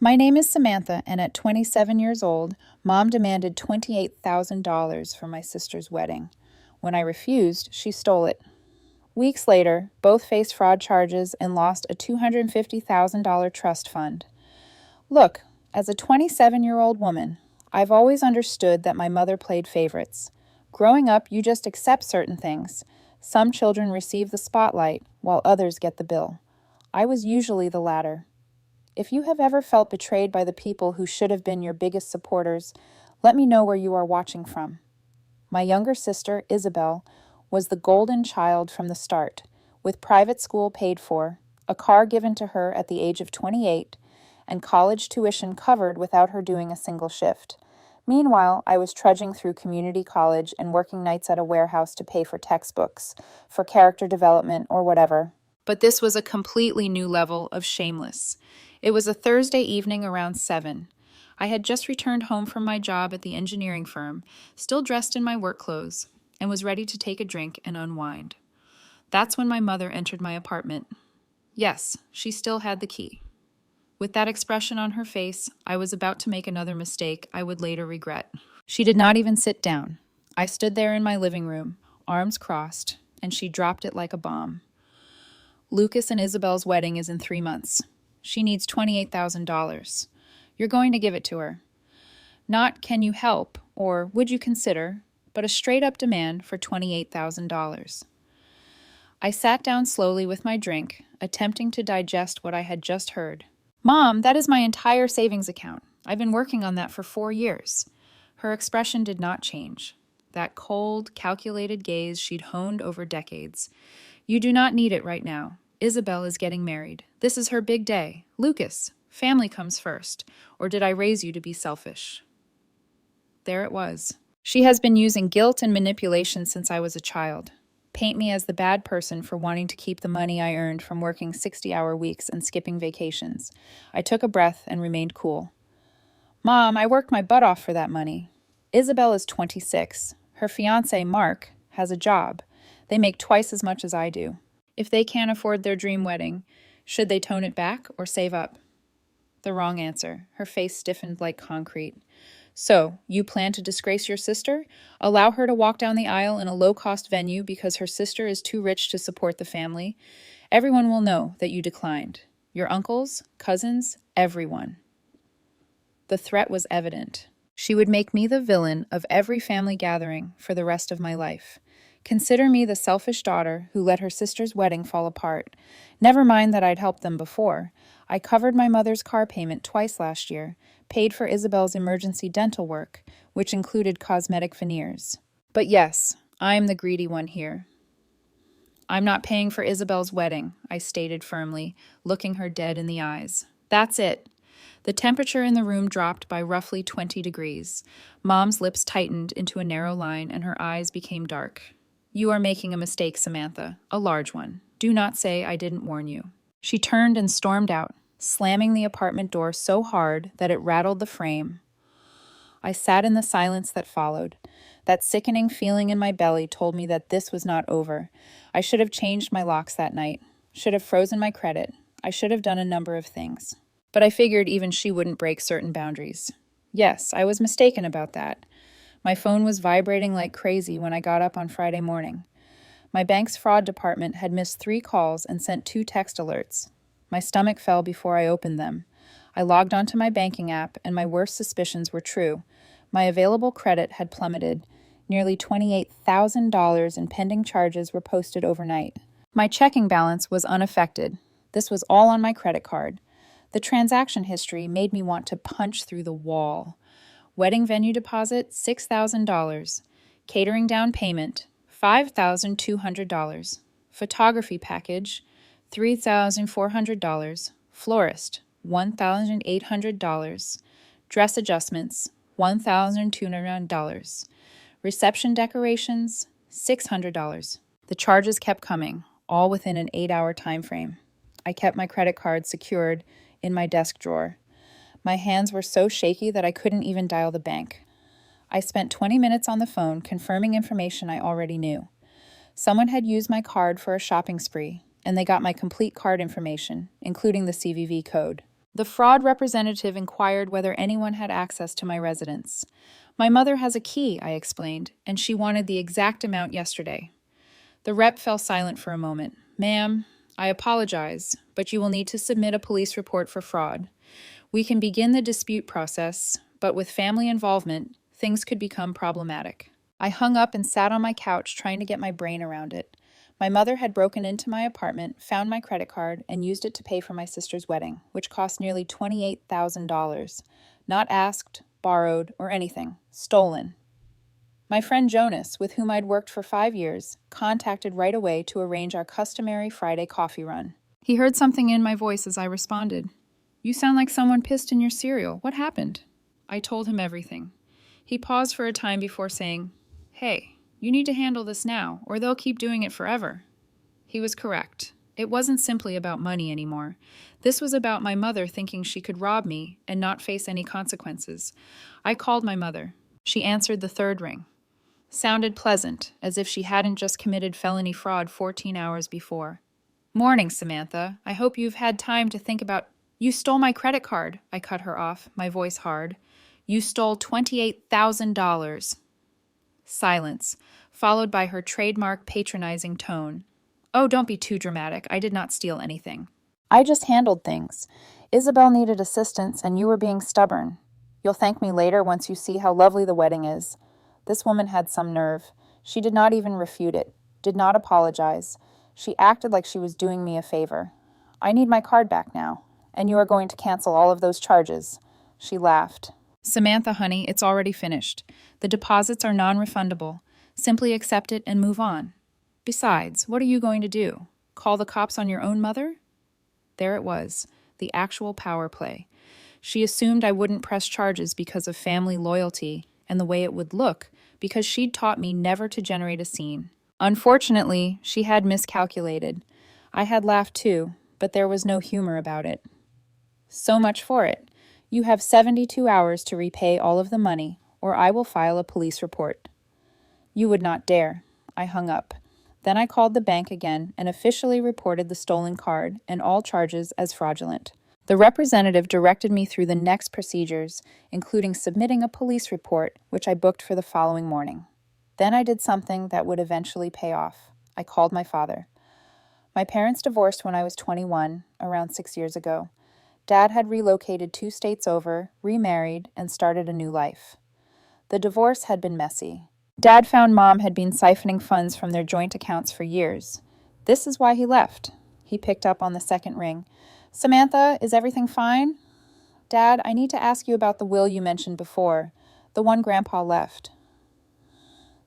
My name is Samantha, and at 27 years old, Mom demanded $28,000 for my sister's wedding. When I refused, she stole it. Weeks later, both faced fraud charges and lost a $250,000 trust fund. Look, as a 27-year-old woman, I've always understood that my mother played favorites. Growing up, you just accept certain things. Some children receive the spotlight, while others get the bill. I was usually the latter. If you have ever felt betrayed by the people who should have been your biggest supporters, let me know where you are watching from. My younger sister, Isabel, was the golden child from the start, with private school paid for, a car given to her at the age of 28, and college tuition covered without her doing a single shift. Meanwhile, I was trudging through community college and working nights at a warehouse to pay for textbooks, for character development, or whatever. But this was a completely new level of shameless. It was a Thursday evening around 7. I had just returned home from my job at the engineering firm, still dressed in my work clothes, and was ready to take a drink and unwind. That's when my mother entered my apartment. Yes, she still had the key. With that expression on her face, I was about to make another mistake I would later regret. She did not even sit down. I stood there in my living room, arms crossed, and she dropped it like a bomb. Lucas and Isabel's wedding is in 3 months. She needs $28,000. You're going to give it to her. Not can you help or would you consider, but a straight-up demand for $28,000. I sat down slowly with my drink, attempting to digest what I had just heard. Mom, that is my entire savings account. I've been working on that for 4 years. Her expression did not change. That cold, calculated gaze she'd honed over decades. You do not need it right now. Isabel is getting married. This is her big day. Lucas, family comes first. Or did I raise you to be selfish? There it was. She has been using guilt and manipulation since I was a child. Paint me as the bad person for wanting to keep the money I earned from working 60-hour weeks and skipping vacations. I took a breath and remained cool. Mom, I worked my butt off for that money. Isabel is 26. Her fiancé, Mark, has a job. They make twice as much as I do. If they can't afford their dream wedding, should they tone it back or save up? The wrong answer. Her face stiffened like concrete. So, you plan to disgrace your sister? Allow her to walk down the aisle in a low-cost venue because her sister is too rich to support the family? Everyone will know that you declined. Your uncles, cousins, everyone. The threat was evident. She would make me the villain of every family gathering for the rest of my life. Consider me the selfish daughter who let her sister's wedding fall apart. Never mind that I'd helped them before. I covered my mother's car payment twice last year, paid for Isabel's emergency dental work, which included cosmetic veneers. But yes, I'm the greedy one here. I'm not paying for Isabel's wedding, I stated firmly, looking her dead in the eyes. That's it. The temperature in the room dropped by roughly 20 degrees. Mom's lips tightened into a narrow line and her eyes became dark. You are making a mistake, Samantha, a large one. Do not say I didn't warn you. She turned and stormed out, slamming the apartment door so hard that it rattled the frame. I sat in the silence that followed. That sickening feeling in my belly told me that this was not over. I should have changed my locks that night, should have frozen my credit. I should have done a number of things. But I figured even she wouldn't break certain boundaries. Yes, I was mistaken about that. My phone was vibrating like crazy when I got up on Friday morning. My bank's fraud department had missed 3 calls and sent 2 text alerts. My stomach fell before I opened them. I logged onto my banking app, and my worst suspicions were true. My available credit had plummeted. Nearly $28,000 in pending charges were posted overnight. My checking balance was unaffected. This was all on my credit card. The transaction history made me want to punch through the wall. Wedding venue deposit, $6,000. Catering down payment, $5,200. Photography package, $3,400. Florist, $1,800. Dress adjustments, $1,200. Reception decorations, $600. The charges kept coming, all within an 8-hour time frame. I kept my credit card secured in my desk drawer. My hands were so shaky that I couldn't even dial the bank. I spent 20 minutes on the phone confirming information I already knew. Someone had used my card for a shopping spree, and they got my complete card information, including the CVV code. The fraud representative inquired whether anyone had access to my residence. My mother has a key, I explained, and she wanted the exact amount yesterday. The rep fell silent for a moment. Ma'am, I apologize, but you will need to submit a police report for fraud. We can begin the dispute process, but with family involvement, things could become problematic. I hung up and sat on my couch trying to get my brain around it. My mother had broken into my apartment, found my credit card, and used it to pay for my sister's wedding, which cost nearly $28,000. Not asked, borrowed, or anything. Stolen. My friend Jonas, with whom I'd worked for 5 years, contacted right away to arrange our customary Friday coffee run. He heard something in my voice as I responded. You sound like someone pissed in your cereal. What happened? I told him everything. He paused for a time before saying, Hey, you need to handle this now, or they'll keep doing it forever. He was correct. It wasn't simply about money anymore. This was about my mother thinking she could rob me and not face any consequences. I called my mother. She answered the third ring. Sounded pleasant, as if she hadn't just committed felony fraud 14 hours before. Morning, Samantha. I hope you've had time to think about... You stole my credit card, I cut her off, my voice hard. You stole $28,000. Silence, followed by her trademark patronizing tone. Oh, don't be too dramatic. I did not steal anything. I just handled things. Isabel needed assistance, and you were being stubborn. You'll thank me later once you see how lovely the wedding is. This woman had some nerve. She did not even refute it, did not apologize. She acted like she was doing me a favor. I need my card back now, and you are going to cancel all of those charges. She laughed. Samantha, honey, it's already finished. The deposits are non-refundable. Simply accept it and move on. Besides, what are you going to do? Call the cops on your own mother? There it was, the actual power play. She assumed I wouldn't press charges because of family loyalty and the way it would look, because she'd taught me never to generate a scene. Unfortunately, she had miscalculated. I had laughed too, but there was no humor about it. So much for it. You have 72 hours to repay all of the money, or I will file a police report. You would not dare. I hung up. Then I called the bank again and officially reported the stolen card and all charges as fraudulent. The representative directed me through the next procedures, including submitting a police report, which I booked for the following morning. Then I did something that would eventually pay off. I called my father. My parents divorced when I was 21, around 6 years ago. Dad had relocated 2 states over, remarried, and started a new life. The divorce had been messy. Dad found Mom had been siphoning funds from their joint accounts for years. This is why he left. He picked up on the second ring. Samantha, is everything fine? Dad, I need to ask you about the will you mentioned before, the one Grandpa left.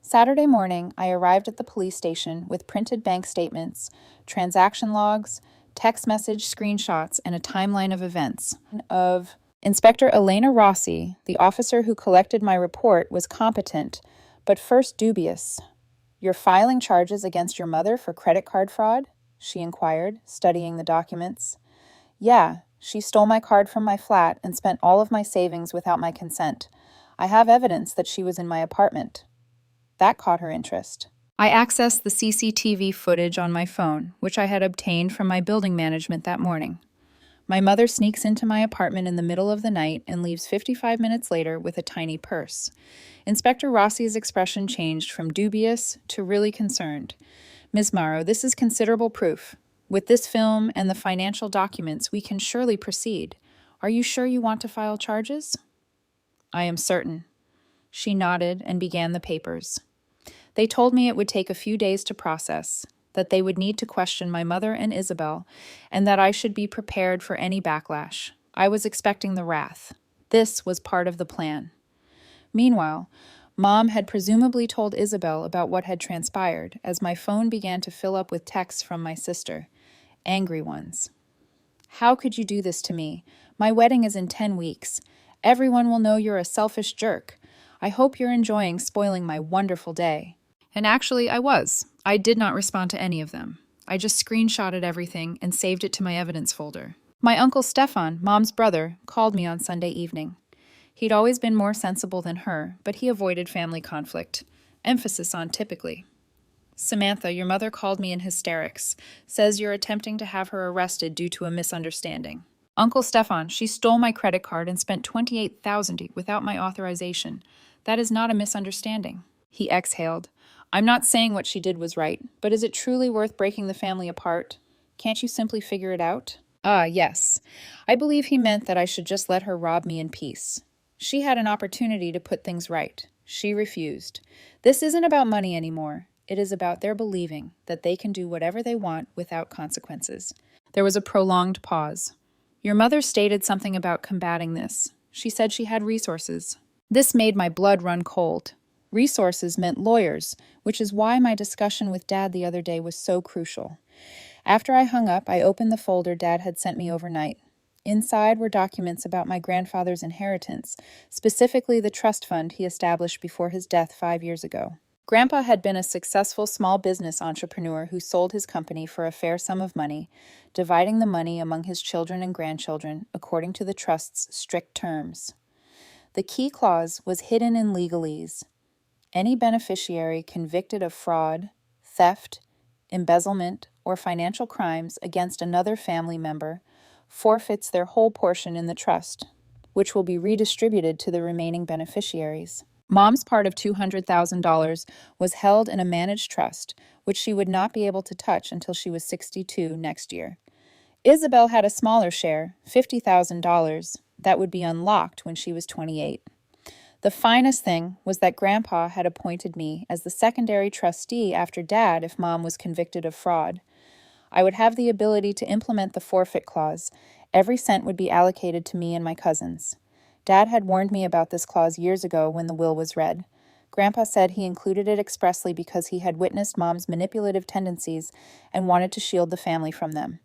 Saturday morning, I arrived at the police station with printed bank statements, transaction logs, text message screenshots, and a timeline of events. Inspector Elena Rossi, the officer who collected my report, was competent, but first dubious. You're filing charges against your mother for credit card fraud? She inquired, studying the documents. Yeah, she stole my card from my flat and spent all of my savings without my consent. I have evidence that she was in my apartment. That caught her interest. I accessed the CCTV footage on my phone, which I had obtained from my building management that morning. My mother sneaks into my apartment in the middle of the night and leaves 55 minutes later with a tiny purse. Inspector Rossi's expression changed from dubious to really concerned. Ms. Morrow, this is considerable proof. With this film and the financial documents, we can surely proceed. Are you sure you want to file charges? I am certain. She nodded and began the papers. They told me it would take a few days to process, that they would need to question my mother and Isabel, and that I should be prepared for any backlash. I was expecting the wrath. This was part of the plan. Meanwhile, Mom had presumably told Isabel about what had transpired as my phone began to fill up with texts from my sister, angry ones. How could you do this to me? My wedding is in 10 weeks. Everyone will know you're a selfish jerk. I hope you're enjoying spoiling my wonderful day. And actually, I was. I did not respond to any of them. I just screenshotted everything and saved it to my evidence folder. My uncle Stefan, Mom's brother, called me on Sunday evening. He'd always been more sensible than her, but he avoided family conflict. Emphasis on typically. Samantha, your mother called me in hysterics. Says you're attempting to have her arrested due to a misunderstanding. Uncle Stefan, she stole my credit card and spent 28,000 without my authorization. That is not a misunderstanding. He exhaled. I'm not saying what she did was right, but is it truly worth breaking the family apart? Can't you simply figure it out? Ah, yes. I believe he meant that I should just let her rob me in peace. She had an opportunity to put things right. She refused. This isn't about money anymore. It is about their believing that they can do whatever they want without consequences. There was a prolonged pause. Your mother stated something about combating this. She said she had resources. This made my blood run cold. Resources meant lawyers, which is why my discussion with Dad the other day was so crucial. After I hung up, I opened the folder Dad had sent me overnight. Inside were documents about my grandfather's inheritance, specifically the trust fund he established before his death 5 years ago. Grandpa had been a successful small business entrepreneur who sold his company for a fair sum of money, dividing the money among his children and grandchildren according to the trust's strict terms. The key clause was hidden in legalese. Any beneficiary convicted of fraud, theft, embezzlement, or financial crimes against another family member forfeits their whole portion in the trust, which will be redistributed to the remaining beneficiaries. Mom's part of $200,000 was held in a managed trust, which she would not be able to touch until she was 62 next year. Isabel had a smaller share, $50,000, that would be unlocked when she was 28. The finest thing was that Grandpa had appointed me as the secondary trustee after Dad if Mom was convicted of fraud. I would have the ability to implement the forfeit clause. Every cent would be allocated to me and my cousins. Dad had warned me about this clause years ago when the will was read. Grandpa said he included it expressly because he had witnessed Mom's manipulative tendencies and wanted to shield the family from them.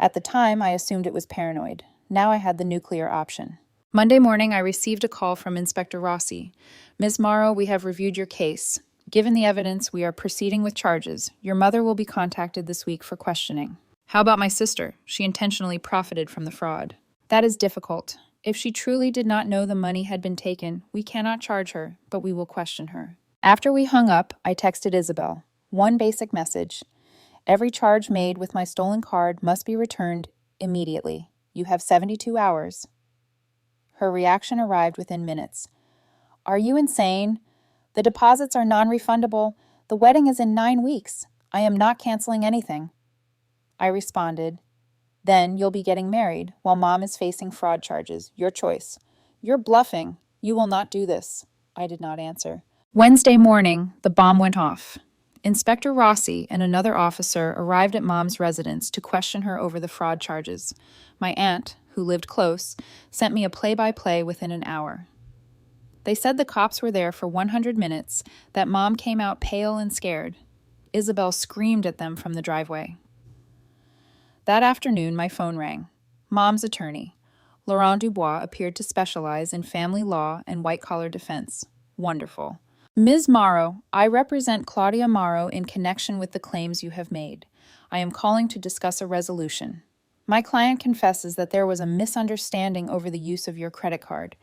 At the time, I assumed it was paranoid. Now I had the nuclear option. Monday morning, I received a call from Inspector Rossi. Ms. Morrow, we have reviewed your case. Given the evidence, we are proceeding with charges. Your mother will be contacted this week for questioning. How about my sister? She intentionally profited from the fraud. That is difficult. If she truly did not know the money had been taken, we cannot charge her, but we will question her. After we hung up, I texted Isabel. One basic message. Every charge made with my stolen card must be returned immediately. You have 72 hours. Her reaction arrived within minutes. Are you insane? The deposits are non-refundable. The wedding is in 9 weeks. I am not canceling anything. I responded, then you'll be getting married while Mom is facing fraud charges. Your choice. You're bluffing. You will not do this. I did not answer. Wednesday morning, the bomb went off. Inspector Rossi and another officer arrived at Mom's residence to question her over the fraud charges. My aunt, who lived close, sent me a play-by-play within an hour. They said the cops were there for 100 minutes, that Mom came out pale and scared. Isabel screamed at them from the driveway. That afternoon, my phone rang. Mom's attorney, Laurent Dubois, appeared to specialize in family law and white-collar defense. Wonderful. Ms. Morrow, I represent Claudia Morrow in connection with the claims you have made. I am calling to discuss a resolution. My client confesses that there was a misunderstanding over the use of your credit card.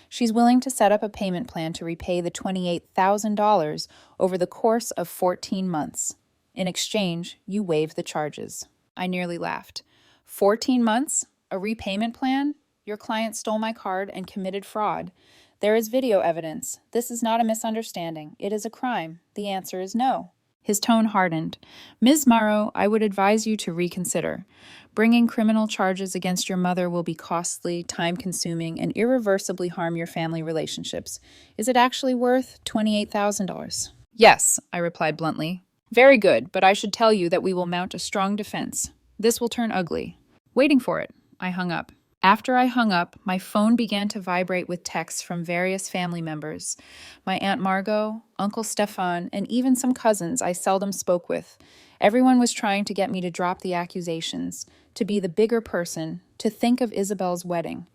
She's willing to set up a payment plan to repay the $28,000 over the course of 14 months. In exchange, you waive the charges. I nearly laughed. 14 months? A repayment plan? Your client stole my card and committed fraud. There is video evidence. This is not a misunderstanding. It is a crime. The answer is no. His tone hardened. Ms. Morrow, I would advise you to reconsider. Bringing criminal charges against your mother will be costly, time-consuming, and irreversibly harm your family relationships. Is it actually worth $28,000? Yes, I replied bluntly. Very good, but I should tell you that we will mount a strong defense. This will turn ugly. Waiting for it, I hung up. After I hung up, my phone began to vibrate with texts from various family members. My Aunt Margot, Uncle Stefan, and even some cousins I seldom spoke with. Everyone was trying to get me to drop the accusations, to be the bigger person, to think of Isabel's wedding.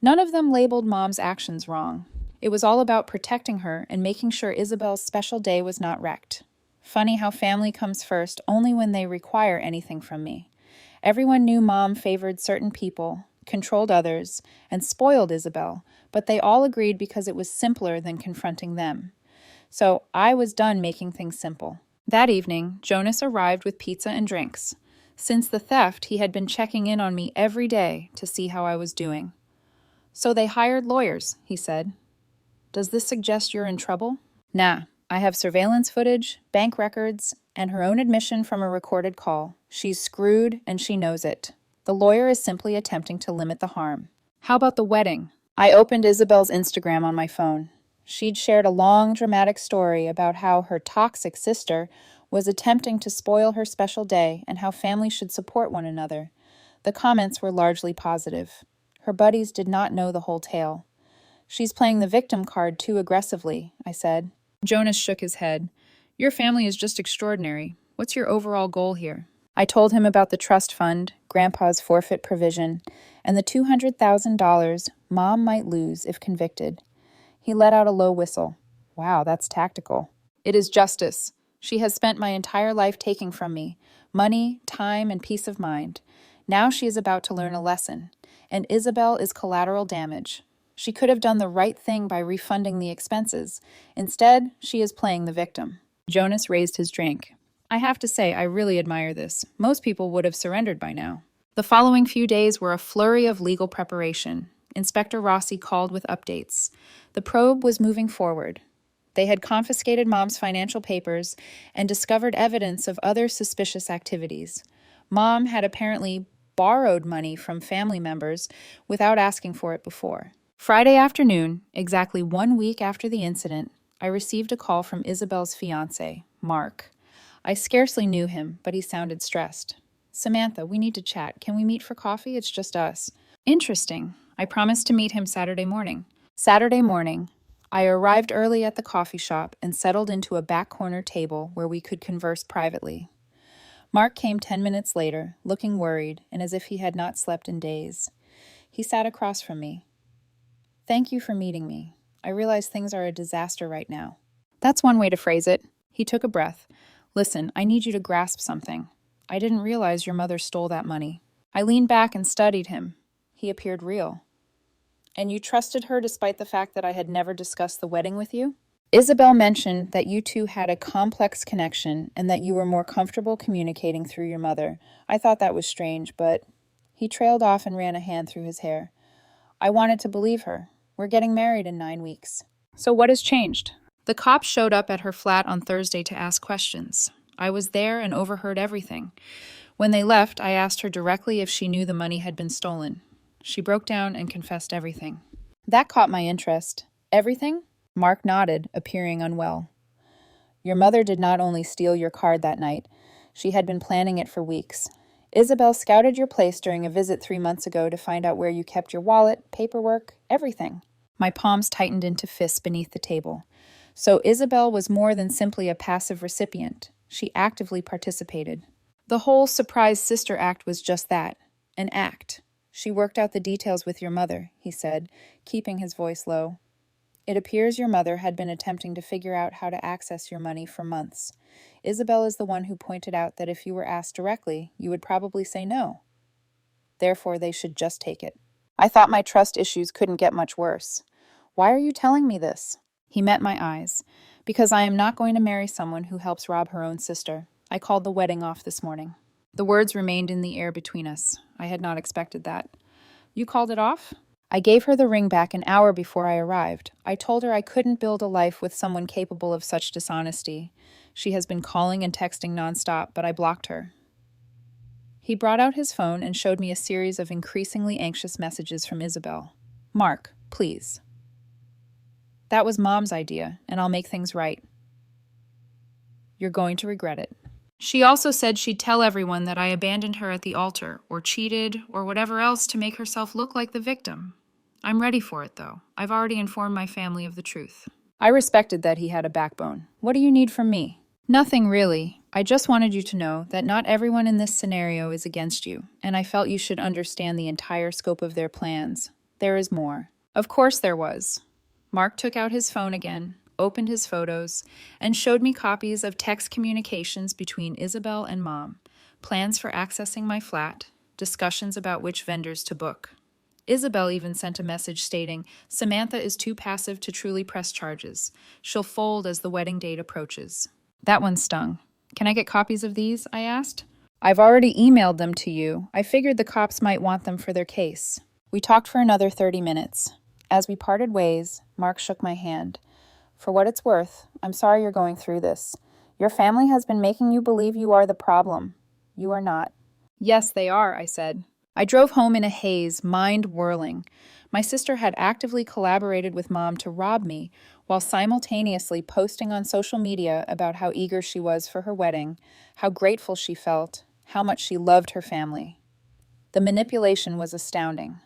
None of them labeled Mom's actions wrong. It was all about protecting her and making sure Isabel's special day was not wrecked. Funny how family comes first only when they require anything from me. Everyone knew Mom favored certain people, controlled others, and spoiled Isabel, but they all agreed because it was simpler than confronting them. So I was done making things simple. That evening, Jonas arrived with pizza and drinks. Since the theft, he had been checking in on me every day to see how I was doing. "So they hired lawyers," he said. "Does this suggest you're in trouble?" "Nah, I have surveillance footage, bank records, and her own admission from a recorded call. She's screwed, and she knows it. The lawyer is simply attempting to limit the harm." "How about the wedding?" I opened Isabel's Instagram on my phone. She'd shared a long, dramatic story about how her toxic sister was attempting to spoil her special day and how families should support one another. The comments were largely positive. Her buddies did not know the whole tale. "She's playing the victim card too aggressively," I said. Jonas shook his head. "Your family is just extraordinary. What's your overall goal here?" I told him about the trust fund, Grandpa's forfeit provision, and the $200,000 Mom might lose if convicted. He let out a low whistle. "Wow, that's tactical." "It is justice. She has spent my entire life taking from me money, time, and peace of mind. Now she is about to learn a lesson, and Isabel is collateral damage. She could have done the right thing by refunding the expenses. Instead, she is playing the victim." Jonas raised his drink. "I have to say, I really admire this. Most people would have surrendered by now." The following few days were a flurry of legal preparation. Inspector Rossi called with updates. The probe was moving forward. They had confiscated Mom's financial papers and discovered evidence of other suspicious activities. Mom had apparently borrowed money from family members without asking for it before. Friday afternoon, exactly 1 week after the incident, I received a call from Isabel's fiancé, Mark. I scarcely knew him, but he sounded stressed. "Samantha, we need to chat. Can we meet for coffee? It's just us." Interesting. I promised to meet him Saturday morning. Saturday morning, I arrived early at the coffee shop and settled into a back corner table where we could converse privately. Mark came 10 minutes later, looking worried and as if he had not slept in days. He sat across from me. "Thank you for meeting me. I realize things are a disaster right now." "That's one way to phrase it." He took a breath. "Listen, I need you to grasp something. I didn't realize your mother stole that money." I leaned back and studied him. He appeared real. "And you trusted her despite the fact that I had never discussed the wedding with you?" "Isabel mentioned that you two had a complex connection and that you were more comfortable communicating through your mother. I thought that was strange, but..." He trailed off and ran a hand through his hair. "I wanted to believe her. We're getting married in 9 weeks." "So what has changed?" "The cops showed up at her flat on Thursday to ask questions. I was there and overheard everything. When they left, I asked her directly if she knew the money had been stolen. She broke down and confessed everything." That caught my interest. "Everything?" Mark nodded, appearing unwell. "Your mother did not only steal your card that night. She had been planning it for weeks. Isabel scouted your place during a visit 3 months ago to find out where you kept your wallet, paperwork, everything." My palms tightened into fists beneath the table. So Isabel was more than simply a passive recipient. She actively participated. "The whole surprise sister act was just that, an act. She worked out the details with your mother," he said, keeping his voice low. "It appears your mother had been attempting to figure out how to access your money for months. Isabel is the one who pointed out that if you were asked directly, you would probably say no. Therefore, they should just take it." I thought my trust issues couldn't get much worse. "Why are you telling me this?" He met my eyes. "Because I am not going to marry someone who helps rob her own sister. I called the wedding off this morning." The words remained in the air between us. I had not expected that. "You called it off?" "I gave her the ring back an hour before I arrived. I told her I couldn't build a life with someone capable of such dishonesty. She has been calling and texting nonstop, but I blocked her." He brought out his phone and showed me a series of increasingly anxious messages from Isabel. "Mark, please. That was Mom's idea, and I'll make things right. You're going to regret it." She also said she'd tell everyone that I abandoned her at the altar, or cheated, or whatever else to make herself look like the victim. I'm ready for it, though. I've already informed my family of the truth. I respected that he had a backbone. "What do you need from me?" "Nothing, really. I just wanted you to know that not everyone in this scenario is against you, and I felt you should understand the entire scope of their plans. There is more." Of course there was. Mark took out his phone again, opened his photos, and showed me copies of text communications between Isabel and Mom, plans for accessing my flat, discussions about which vendors to book. Isabel even sent a message stating, "Samantha is too passive to truly press charges. She'll fold as the wedding date approaches." That one stung. "Can I get copies of these?" I asked. I've already emailed them to you. I figured the cops might want them for their case. We talked for another 30 minutes. As we parted ways, Mark shook my hand. For what it's worth, I'm sorry you're going through this. Your family has been making you believe you are the problem. You are not. Yes, they are, I said. I drove home in a haze, mind whirling. My sister had actively collaborated with Mom to rob me, while simultaneously posting on social media about how eager she was for her wedding, how grateful she felt, how much she loved her family. The manipulation was astounding.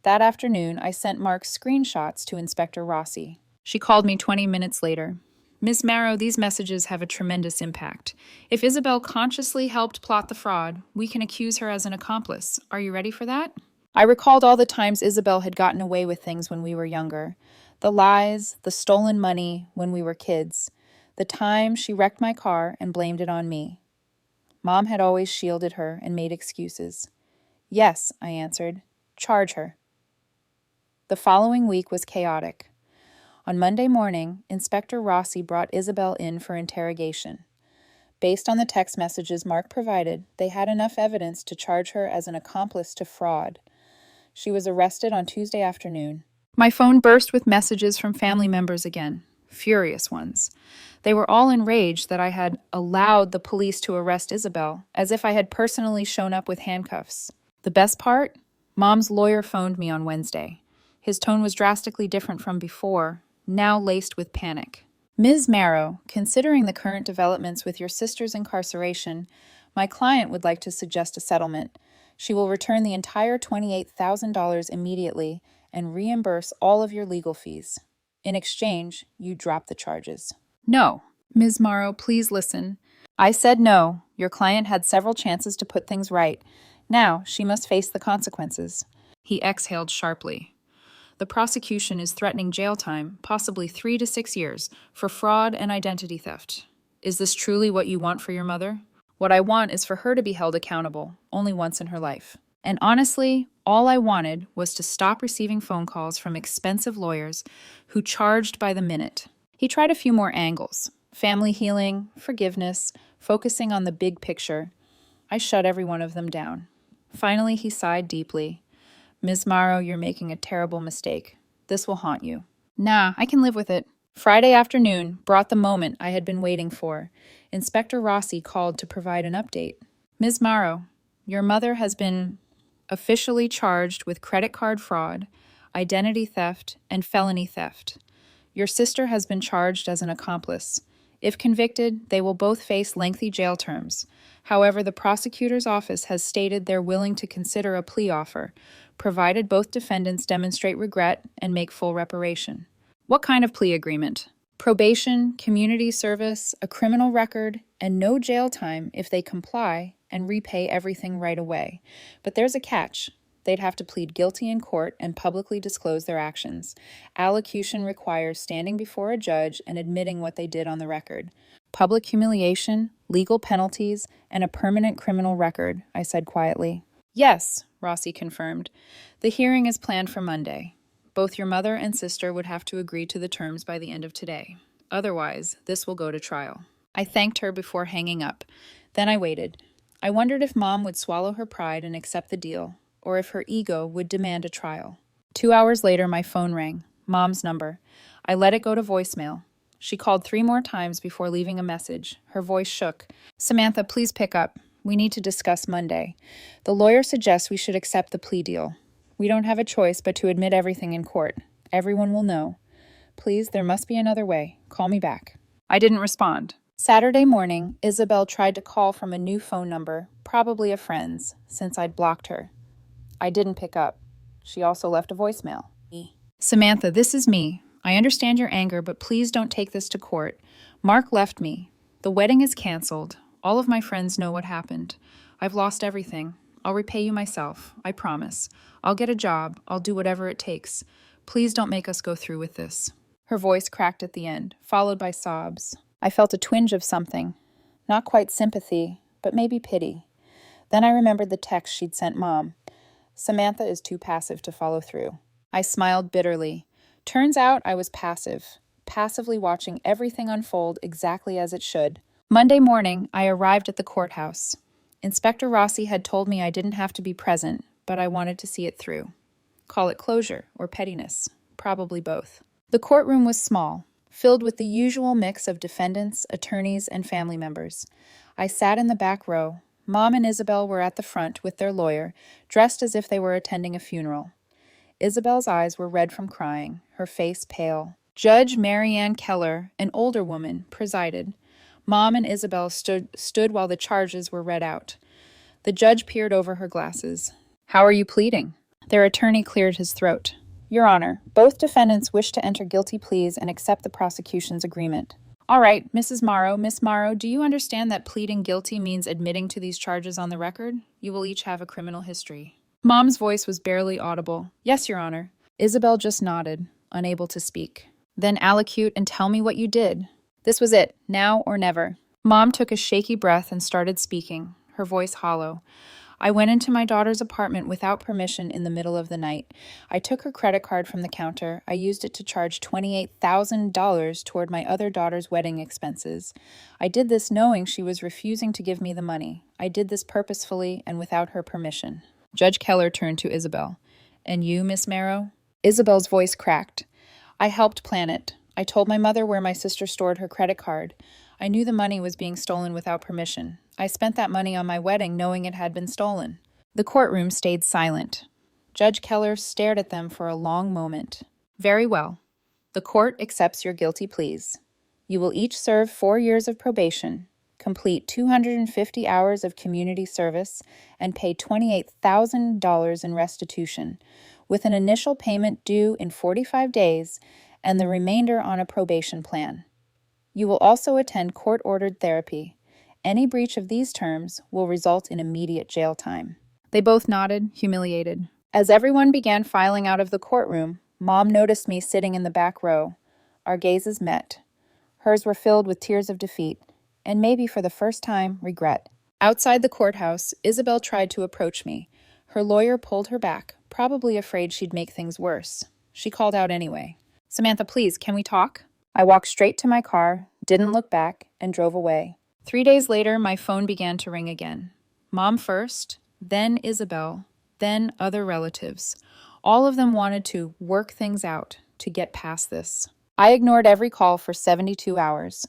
That afternoon, I sent Mark screenshots to Inspector Rossi. She called me 20 minutes later. Ms. Marrow, these messages have a tremendous impact. If Isabel consciously helped plot the fraud, we can accuse her as an accomplice. Are you ready for that? I recalled all the times Isabel had gotten away with things when we were younger. The lies, the stolen money when we were kids. The time she wrecked my car and blamed it on me. Mom had always shielded her and made excuses. Yes, I answered. Charge her. The following week was chaotic. On Monday morning, Inspector Rossi brought Isabel in for interrogation. Based on the text messages Mark provided, they had enough evidence to charge her as an accomplice to fraud. She was arrested on Tuesday afternoon. My phone burst with messages from family members again, furious ones. They were all enraged that I had allowed the police to arrest Isabel, as if I had personally shown up with handcuffs. The best part? Mom's lawyer phoned me on Wednesday. His tone was drastically different from before, now laced with panic. Ms. Marrow, considering the current developments with your sister's incarceration, my client would like to suggest a settlement. She will return the entire $28,000 immediately and reimburse all of your legal fees. In exchange, you drop the charges. No. Ms. Marrow, please listen. I said no. Your client had several chances to put things right. Now, she must face the consequences. He exhaled sharply. The prosecution is threatening jail time, possibly 3 to 6 years, for fraud and identity theft. Is this truly what you want for your mother? What I want is for her to be held accountable, only once in her life. And honestly, all I wanted was to stop receiving phone calls from expensive lawyers who charged by the minute. He tried a few more angles: family healing, forgiveness, focusing on the big picture. I shut every one of them down. Finally, he sighed deeply. Ms. Morrow, you're making a terrible mistake. This will haunt you. Nah, I can live with it. Friday afternoon brought the moment I had been waiting for. Inspector Rossi called to provide an update. Ms. Morrow, your mother has been officially charged with credit card fraud, identity theft, and felony theft. Your sister has been charged as an accomplice. If convicted, they will both face lengthy jail terms. However, the prosecutor's office has stated they're willing to consider a plea offer, provided both defendants demonstrate regret and make full reparation. What kind of plea agreement? Probation, community service, a criminal record, and no jail time if they comply and repay everything right away. But there's a catch. They'd have to plead guilty in court and publicly disclose their actions. Allocution requires standing before a judge and admitting what they did on the record. Public humiliation, legal penalties, and a permanent criminal record, I said quietly. Yes, Rossi confirmed. The hearing is planned for Monday. Both your mother and sister would have to agree to the terms by the end of today. Otherwise, this will go to trial. I thanked her before hanging up. Then I waited. I wondered if Mom would swallow her pride and accept the deal, or if her ego would demand a trial. 2 hours later, my phone rang. Mom's number. I let it go to voicemail. She called 3 more times before leaving a message. Her voice shook. Samantha, please pick up. We need to discuss Monday. The lawyer suggests we should accept the plea deal. We don't have a choice but to admit everything in court. Everyone will know. Please, there must be another way. Call me back. I didn't respond. Saturday morning, Isabel tried to call from a new phone number, probably a friend's, since I'd blocked her. I didn't pick up. She also left a voicemail. Samantha, this is me. I understand your anger, but please don't take this to court. Mark left me. The wedding is canceled. All of my friends know what happened. I've lost everything. I'll repay you myself. I promise. I'll get a job. I'll do whatever it takes. Please don't make us go through with this. Her voice cracked at the end, followed by sobs. I felt a twinge of something. Not quite sympathy, but maybe pity. Then I remembered the text she'd sent Mom. Samantha is too passive to follow through. I smiled bitterly. Turns out I was passive, passively watching everything unfold exactly as it should. Monday morning, I arrived at the courthouse. Inspector Rossi had told me I didn't have to be present, but I wanted to see it through. Call it closure or pettiness, probably both. The courtroom was small, filled with the usual mix of defendants, attorneys, and family members. I sat in the back row. Mom and Isabel were at the front with their lawyer, dressed as if they were attending a funeral. Isabel's eyes were red from crying, her face pale. Judge Mary Ann Keller, an older woman, presided. Mom and Isabel stood while the charges were read out. The judge peered over her glasses. "How are you pleading?" Their attorney cleared his throat. "Your Honor, both defendants wish to enter guilty pleas and accept the prosecution's agreement." "All right, Mrs. Morrow, Miss Morrow, do you understand that pleading guilty means admitting to these charges on the record? You will each have a criminal history." Mom's voice was barely audible. "Yes, Your Honor." Isabel just nodded, unable to speak. "Then allocute and tell me what you did." This was it, now or never. Mom took a shaky breath and started speaking, her voice hollow. "I went into my daughter's apartment without permission in the middle of the night. I took her credit card from the counter. I used it to charge $28,000 toward my other daughter's wedding expenses. I did this knowing she was refusing to give me the money. I did this purposefully and without her permission." Judge Keller turned to Isabel. "And you, Miss Morrow?" Isabel's voice cracked. "I helped plan it. I told my mother where my sister stored her credit card. I knew the money was being stolen without permission. I spent that money on my wedding knowing it had been stolen." The courtroom stayed silent. Judge Keller stared at them for a long moment. "Very well. The court accepts your guilty pleas. You will each serve 4 years of probation, complete 250 hours of community service, and pay $28,000 in restitution, with an initial payment due in 45 days and the remainder on a probation plan. You will also attend court-ordered therapy. Any breach of these terms will result in immediate jail time." They both nodded, humiliated. As everyone began filing out of the courtroom, Mom noticed me sitting in the back row. Our gazes met. Hers were filled with tears of defeat, and maybe for the first time, regret. Outside the courthouse, Isabel tried to approach me. Her lawyer pulled her back, probably afraid she'd make things worse. She called out anyway. "Samantha, please, can we talk?" I walked straight to my car, didn't look back, and drove away. 3 days later, my phone began to ring again. Mom first, then Isabel, then other relatives. All of them wanted to work things out, to get past this. I ignored every call for 72 hours.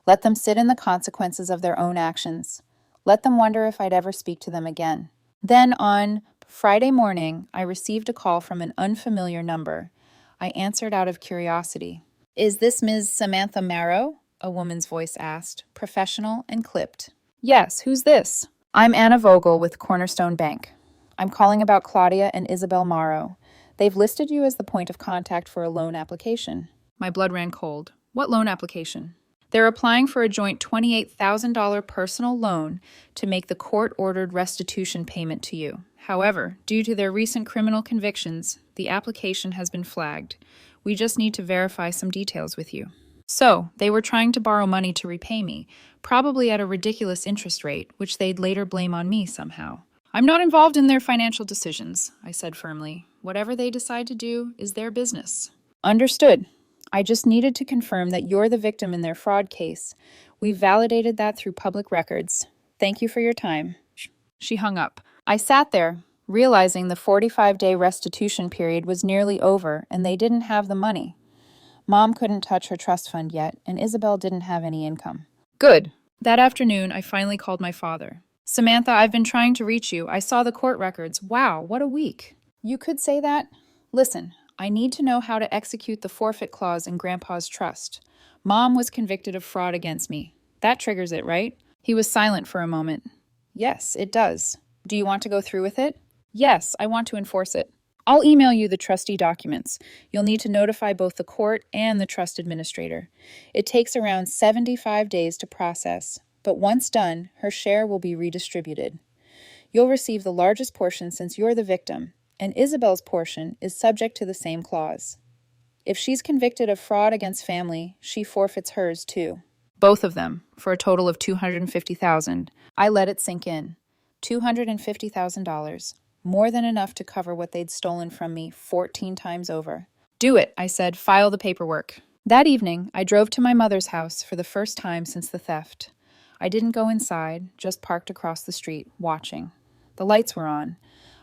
Let them sit in the consequences of their own actions. Let them wonder if I'd ever speak to them again. Then on Friday morning, I received a call from an unfamiliar number. I answered out of curiosity. "Is this Ms. Samantha Morrow?" a woman's voice asked, professional and clipped. "Yes, who's this?" "I'm Anna Vogel with Cornerstone Bank. I'm calling about Claudia and Isabel Morrow. They've listed you as the point of contact for a loan application." My blood ran cold. "What loan application?" "They're applying for a joint $28,000 personal loan to make the court-ordered restitution payment to you. However, due to their recent criminal convictions, the application has been flagged. We just need to verify some details with you." So, they were trying to borrow money to repay me, probably at a ridiculous interest rate, which they'd later blame on me somehow. "I'm not involved in their financial decisions," I said firmly. "Whatever they decide to do is their business." "Understood. I just needed to confirm that you're the victim in their fraud case. We've validated that through public records. Thank you for your time." She hung up. I sat there, realizing the 45-day restitution period was nearly over and they didn't have the money. Mom couldn't touch her trust fund yet, and Isabel didn't have any income. Good. That afternoon, I finally called my father. "Samantha, I've been trying to reach you. I saw the court records. Wow, what a week." "You could say that? Listen, I need to know how to execute the forfeit clause in Grandpa's trust. Mom was convicted of fraud against me. That triggers it, right?" He was silent for a moment. "Yes, it does. Do you want to go through with it?" "Yes, I want to enforce it." "I'll email you the trustee documents. You'll need to notify both the court and the trust administrator. It takes around 75 days to process, but once done, her share will be redistributed. You'll receive the largest portion since you're the victim, and Isabel's portion is subject to the same clause. If she's convicted of fraud against family, she forfeits hers too. Both of them, for a total of $250,000. I let it sink in. $250,000. More than enough to cover what they'd stolen from me 14 times over. "Do it," I said. "File the paperwork." That evening, I drove to my mother's house for the first time since the theft. I didn't go inside, just parked across the street, watching. The lights were on.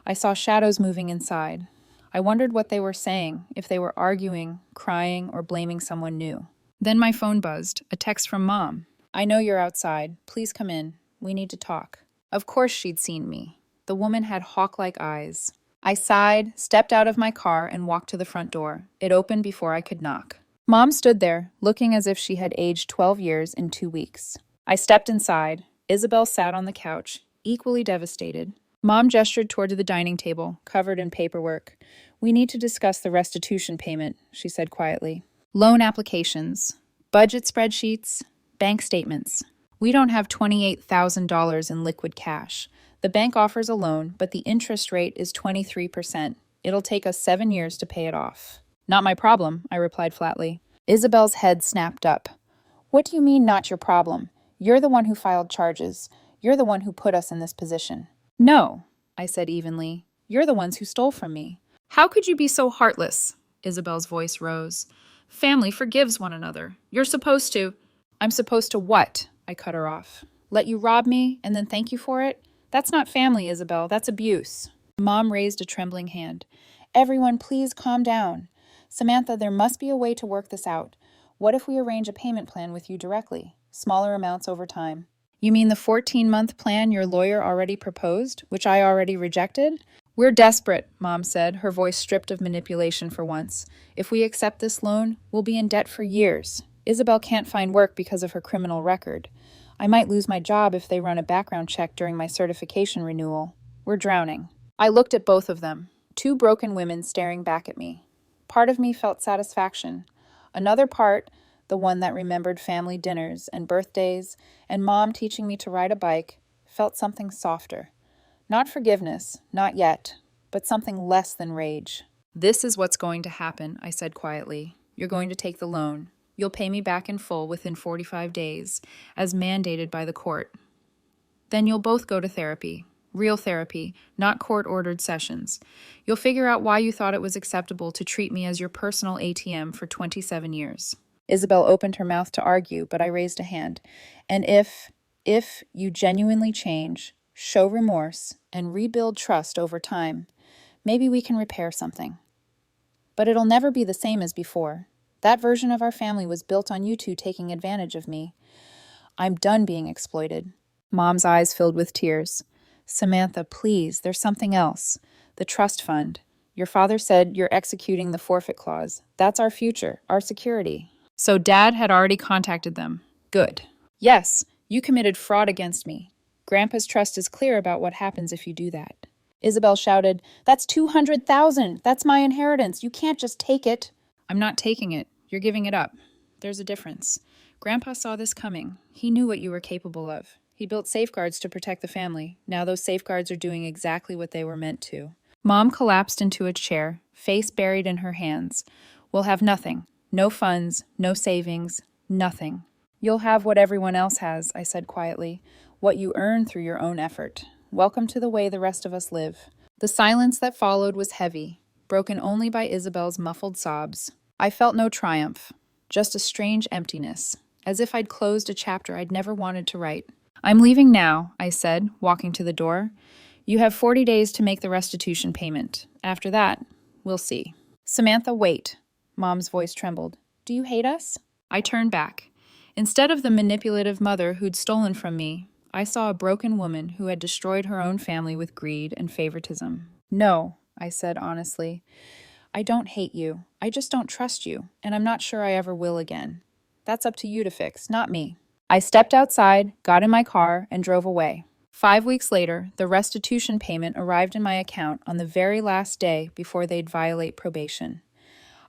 I saw shadows moving inside. I wondered what they were saying, if they were arguing, crying, or blaming someone new. Then my phone buzzed, a text from Mom. "I know you're outside. Please come in. We need to talk." Of course she'd seen me. The woman had hawk-like eyes. I sighed, stepped out of my car, and walked to the front door. It opened before I could knock. Mom stood there, looking as if she had aged 12 years in 2 weeks. I stepped inside. Isabel sat on the couch, equally devastated. Mom gestured toward the dining table, covered in paperwork. "We need to discuss the restitution payment," she said quietly. "Loan applications, budget spreadsheets, bank statements. We don't have $28,000 in liquid cash. The bank offers a loan, but the interest rate is 23%. It'll take us 7 years to pay it off." "Not my problem," I replied flatly. Isabel's head snapped up. "What do you mean, not your problem? You're the one who filed charges. You're the one who put us in this position." "No," I said evenly. "You're the ones who stole from me." "How could you be so heartless?" Isabel's voice rose. "Family forgives one another. You're supposed to—" "I'm supposed to what?" I cut her off. "Let you rob me and then thank you for it? That's not family, Isabel. That's abuse." Mom raised a trembling hand. "Everyone, please calm down. Samantha, there must be a way to work this out. What if we arrange a payment plan with you directly? Smaller amounts over time." "You mean the 14-month plan your lawyer already proposed, which I already rejected?" "We're desperate," Mom said, her voice stripped of manipulation for once. "If we accept this loan, we'll be in debt for years. Isabel can't find work because of her criminal record. I might lose my job if they run a background check during my certification renewal. We're drowning." I looked at both of them, two broken women staring back at me. Part of me felt satisfaction. Another part, the one that remembered family dinners and birthdays and Mom teaching me to ride a bike, felt something softer. Not forgiveness, not yet, but something less than rage. "This is what's going to happen," I said quietly. "You're going to take the loan. You'll pay me back in full within 45 days, as mandated by the court. Then you'll both go to therapy. Real therapy, not court-ordered sessions. You'll figure out why you thought it was acceptable to treat me as your personal ATM for 27 years. Isabel opened her mouth to argue, but I raised a hand. "And if you genuinely change, show remorse, and rebuild trust over time, maybe we can repair something. But it'll never be the same as before. That version of our family was built on you two taking advantage of me. I'm done being exploited." Mom's eyes filled with tears. "Samantha, please, there's something else. The trust fund. Your father said you're executing the forfeit clause. That's our future, our security." So Dad had already contacted them. Good. "Yes, you committed fraud against me. Grandpa's trust is clear about what happens if you do that." Isabel shouted, "That's $200,000. That's my inheritance. You can't just take it." "I'm not taking it. You're giving it up. There's a difference. Grandpa saw this coming. He knew what you were capable of. He built safeguards to protect the family. Now those safeguards are doing exactly what they were meant to." Mom collapsed into a chair, face buried in her hands. "We'll have nothing. No funds, no savings, nothing." "You'll have what everyone else has," I said quietly. "What you earn through your own effort. Welcome to the way the rest of us live." The silence that followed was heavy, broken only by Isabel's muffled sobs. I felt no triumph, just a strange emptiness, as if I'd closed a chapter I'd never wanted to write. "I'm leaving now," I said, walking to the door. "You have 40 days to make the restitution payment. After that, we'll see." "Samantha, wait." Mom's voice trembled. "Do you hate us?" I turned back. Instead of the manipulative mother who'd stolen from me, I saw a broken woman who had destroyed her own family with greed and favoritism. "No," I said honestly. "I don't hate you. I just don't trust you, and I'm not sure I ever will again. That's up to you to fix, not me." I stepped outside, got in my car, and drove away. 5 weeks later, the restitution payment arrived in my account on the very last day before they'd violate probation.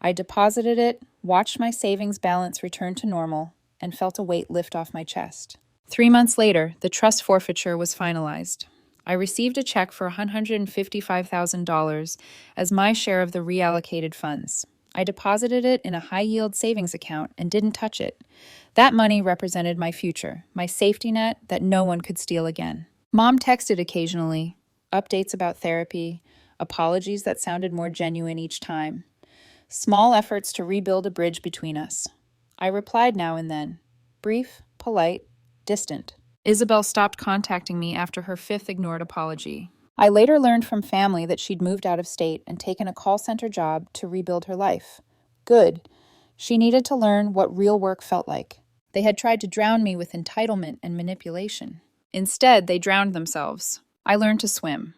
I deposited it, watched my savings balance return to normal, and felt a weight lift off my chest. 3 months later, the trust forfeiture was finalized. I received a check for $155,000 as my share of the reallocated funds. I deposited it in a high-yield savings account and didn't touch it. That money represented my future, my safety net that no one could steal again. Mom texted occasionally, updates about therapy, apologies that sounded more genuine each time. Small efforts to rebuild a bridge between us. I replied now and then, brief, polite, distant. Isabel stopped contacting me after her fifth ignored apology. I later learned from family that she'd moved out of state and taken a call center job to rebuild her life. Good. She needed to learn what real work felt like. They had tried to drown me with entitlement and manipulation. Instead, they drowned themselves. I learned to swim.